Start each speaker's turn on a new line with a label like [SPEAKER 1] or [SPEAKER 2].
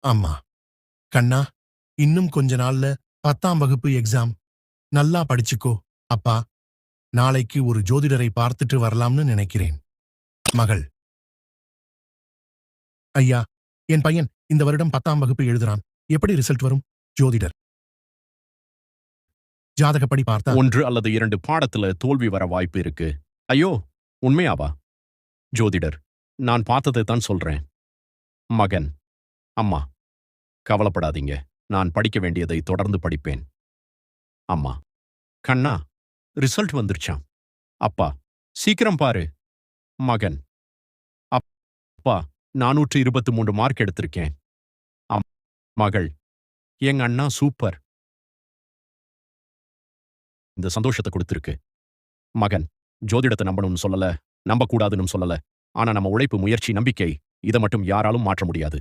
[SPEAKER 1] ஆமா. கண்ணா, இன்னும் கொஞ்ச நாள்ல 10ஆம் வகுப்பு எக்ஸாம். நல்லா படிச்சுக்கோ. அப்பா, நாளைக்கு ஒரு ஜோதிடரை பார்த்துட்டு வரலாம்னு நினைக்கிறேன். மகள். ஐயா, என் பையன் இந்த வருடம் 10ஆம் வகுப்பு எழுதுறான். எப்படி ரிசல்ட் வரும்? ஜோதிடர். ஜாதகப்படி பார்த்தா
[SPEAKER 2] 1 அல்லது 2 பாடத்துல தோல்வி வர வாய்ப்பு இருக்கு. ஐயோ, உண்மையாவா? ஜோதிடர், நான் பார்த்ததை தான் சொல்றேன். மகன், அம்மா, கவலைப்படாதீங்க. நான் படிக்க வேண்டியதை தொடர்ந்து படிப்பேன். அம்மா, கண்ணா, ரிசல்ட் வந்துருச்சாம். அப்பா, சீக்கிரம் பாரு. மகன், அப்பா, 423 மார்க் எடுத்திருக்கேன். அம் மகள், எங்க அண்ணா சூப்பர். இந்த சந்தோஷத்தை கொடுத்திருக்கு. மகன், ஜோதிடத்தை நம்பணும்னு சொல்லல, நம்பக்கூடாதுன்னு சொல்லல. ஆனா நம்ம உழைப்பு, முயற்சி, நம்பிக்கை இத மட்டும் யாராலும் மாற்ற முடியாது.